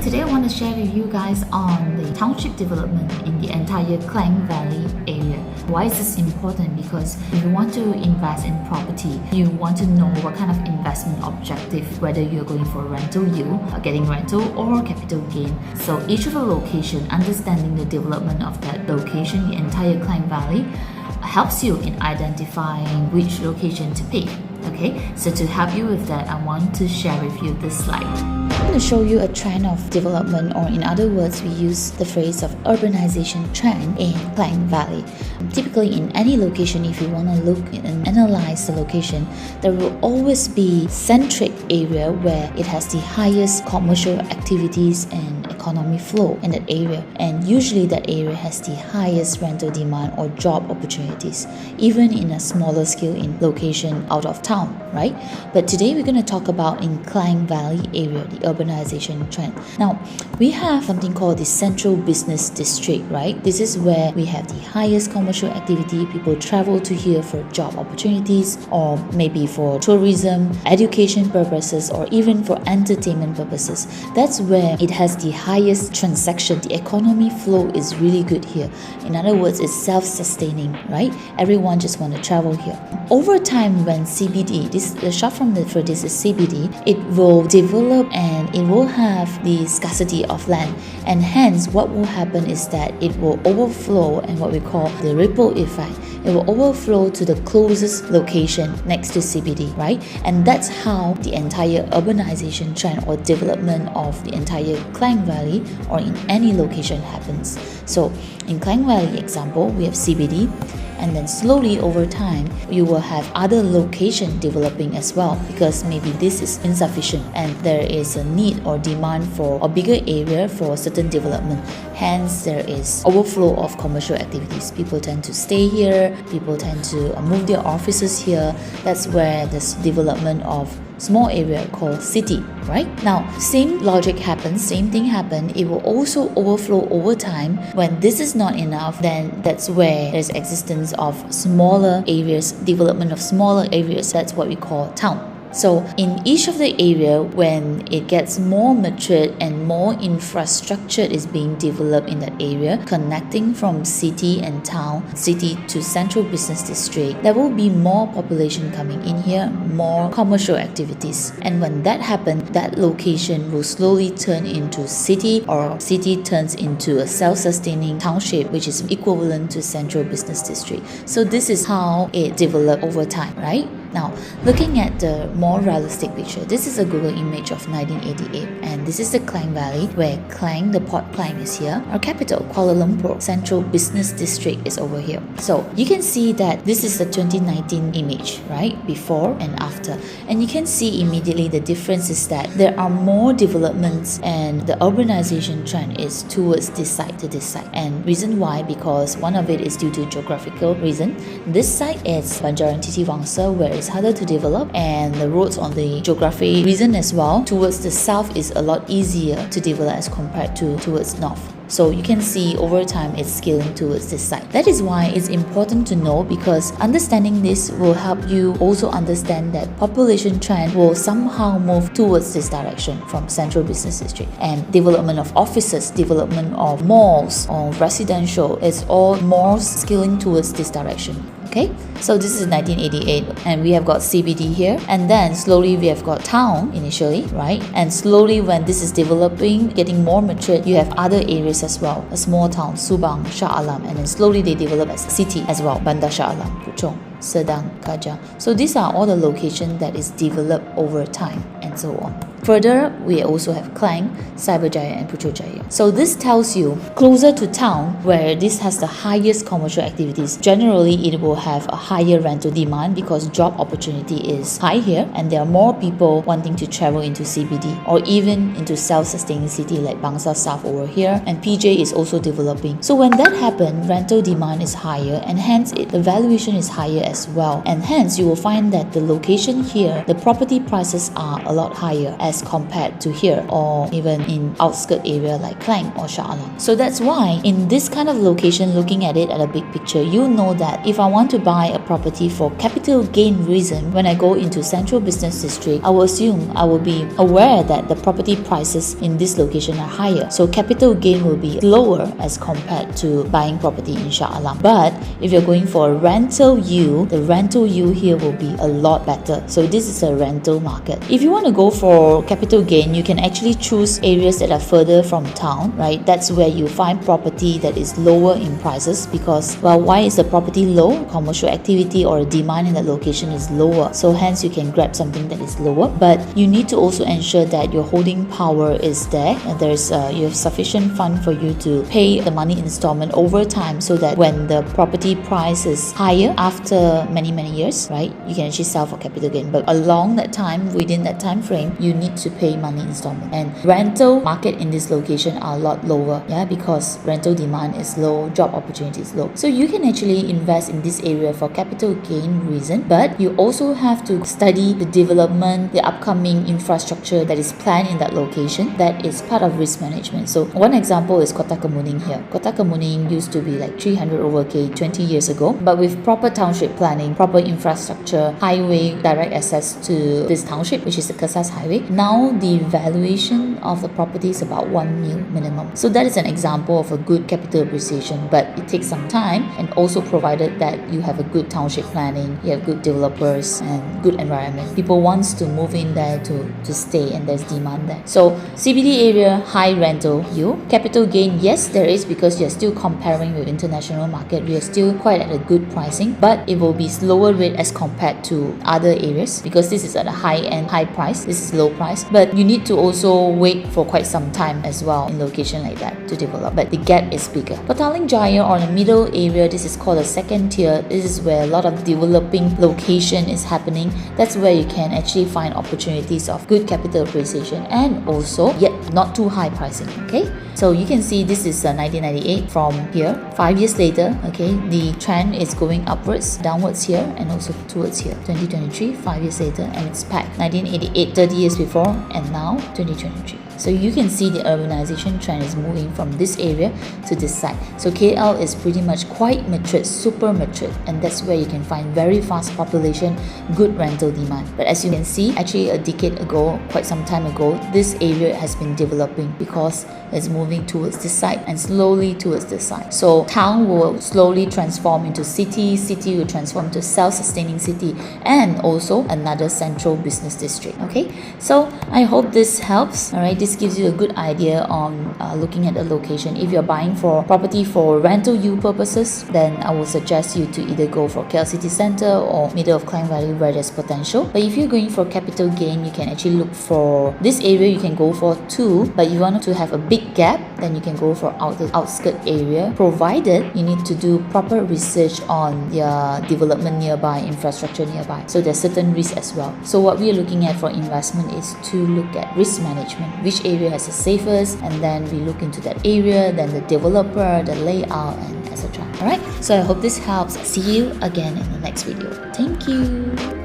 today I want to share with you guys on the township development in the entire Klang Valley area. Why is this important? Because if you want to invest in property, you want to know what kind of investment objective, whether you're going for rental yield, getting rental or capital gain. So each of the location, understanding the development of that location, the entire Klang Valley, helps you in identifying which location to pick. Okay, so to help you with that, I want to share with you this slide. I'm going to show you a trend of development, or in other words, we use the phrase of urbanization trend in Klang Valley. Typically in any location, if you want to look and analyze the location, there will always be centric area where it has the highest commercial activities and economic flow in that area, and usually that area has the highest rental demand or job opportunities, even in a smaller scale in location out of town, right? But today we're going to talk about in Klang Valley area, the urbanization trend. Now, we have something called the central business district, right? This is where we have the highest commercial activity. People travel to here for job opportunities, or maybe for tourism, education purposes, or even for entertainment purposes. That's where it has the highest transaction. The economy flow is really good here. In other words, it's self-sustaining, right? Everyone just want to travel here. Over time, when CBD, the short form for this is CBD, it will develop and it will have the scarcity of land, and hence what will happen is that it will overflow, and what we call the ripple effect. It will overflow to the closest location next to CBD, right? And that's how the entire urbanization trend or development of the entire Klang Valley or in any location happens. So in Klang Valley example, we have CBD, and then slowly over time you will have other location developing as well, because maybe this is insufficient and there is a need or demand for a bigger area for certain development. Hence there is overflow of commercial activities. People tend to stay here, people tend to move their offices here. That's where this development of small area called city, right? Now, same logic happens, same thing happen. It will also overflow over time. When this is not enough, then that's where there's existence of smaller areas, development of smaller areas. That's what we call town. So in each of the area, when it gets more matured and more infrastructure is being developed in that area, connecting from city and town, city to central business district, there will be more population coming in here, more commercial activities. And when that happens, that location will slowly turn into city, or city turns into a self-sustaining township, which is equivalent to central business district. So this is how it developed over time, right? Now, looking at the more realistic picture, this is a Google image of 1988, and this is the Klang Valley, where Klang, the Port Klang is here. Our capital, Kuala Lumpur, Central Business District is over here. So you can see that this is the 2019 image, right? Before and after. And you can see immediately the difference is that there are more developments, and the urbanization trend is towards this side to this side. And reason why? Because one of it is due to geographical reason. This side is Banjaran Titi Wangsa, where it's harder to develop, and the roads on the geography reason as well towards the south is a lot easier to develop as compared to towards north. So you can see over time it's scaling towards this side. That is why it's important to know, because understanding this will help you also understand that population trend will somehow move towards this direction from central business district, and development of offices, development of malls or residential, is all more scaling towards this direction. Okay, so this is 1988, and we have got CBD here, and then slowly we have got town initially, right? And slowly when this is developing, getting more mature, you have other areas as well, a small town, Subang, Shah Alam, and then slowly they develop as city as well, Bandar Shah Alam, Puchong, Sedang, Kajang. So these are all the locations that is developed over time and so on. Further, we also have Klang, Cyberjaya, and Putrajaya. So this tells you closer to town, where this has the highest commercial activities, generally it will have a higher rental demand because job opportunity is high here, and there are more people wanting to travel into CBD or even into self-sustaining city like Bangsa South over here, and PJ is also developing. So when that happens, rental demand is higher, and hence the valuation is higher as well, and hence you will find that the location here, the property prices are a lot higher as as compared to here, or even in outskirt area like Klang or Shah Alam. So that's why in this kind of location, looking at it at a big picture, you know that if I want to buy a property for capital gain reason, when I go into central business district, I will assume I will be aware that the property prices in this location are higher. So capital gain will be lower as compared to buying property in Shah Alam. But if you're going for a rental yield, the rental yield here will be a lot better. So this is a rental market. If you want to go for capital gain, you can actually choose areas that are further from town, right? That's where you find property that is lower in prices, because, well, why is the property low? Commercial activity or demand in that location is lower. So hence you can grab something that is lower. But you need to also ensure that your holding power is there, and you have sufficient fund for you to pay the money installment over time, so that when the property price is higher after many years, right, you can actually sell for capital gain. But along that time, within that time frame, you need to pay money installment. And rental market in this location are a lot lower, because rental demand is low, job opportunity is low. So you can actually invest in this area for capital gain reason, but you also have to study the development, the upcoming infrastructure that is planned in that location. That is part of risk management. So one example is Kota Kemuning here. Kota Kemuning used to be like 300 over K 20 years ago, but with proper township planning, proper infrastructure, highway, direct access to this township, which is the Kesas Highway, now the valuation of the property is about 1 mil minimum. So that is an example of a good capital appreciation, but it takes some time, and also provided that you have a good township planning, you have good developers and good environment. People wants to move in there to stay, and there's demand there. So CBD area, high rental yield. Capital gain, yes, there is, because you're still comparing with international market. We are still quite at a good pricing, but it will be slower rate as compared to other areas, because this is at a high end, high price. This is low price, but you need to also wait for quite some time as well in location like that to develop, but the gap is bigger. Petaling Jaya, or the middle area, this is called a second tier. This is where a lot of developing location is happening. That's where you can actually find opportunities of good capital appreciation, and also yet not too high pricing. Okay, so you can see this is 1998 from here. 5 years later, okay, the trend is going upwards, downwards here, and also towards here. 2023, 5 years later, and it's packed. 1988, 30 years before, and now 2023. So you can see the urbanization trend is moving from this area to this side. So KL is pretty much quite matured, super matured, and that's where you can find very fast population, good rental demand. But as you can see, actually a decade ago, quite some time ago, this area has been developing, because it's moving towards this side and slowly towards this side. So town will slowly transform into city, city will transform into self-sustaining city, and also another central business district. Okay, so I hope this helps. All right, this gives you a good idea on looking at the location. If you're buying for property for rental yield purposes, then I would suggest you to either go for KL City Centre or middle of Klang Valley, where there's potential. But if you're going for capital gain, you can actually look for this area. You can go for 2, but you want to have a big gap, then you can go for outskirt area, provided you need to do proper research on their development nearby, infrastructure nearby. So there's certain risks as well. So what we are looking at for investment is to look at risk management, which area has the safest, and then we look into that area, then the developer, the layout, and etc. Alright, so I hope this helps. See you again in the next video. Thank you.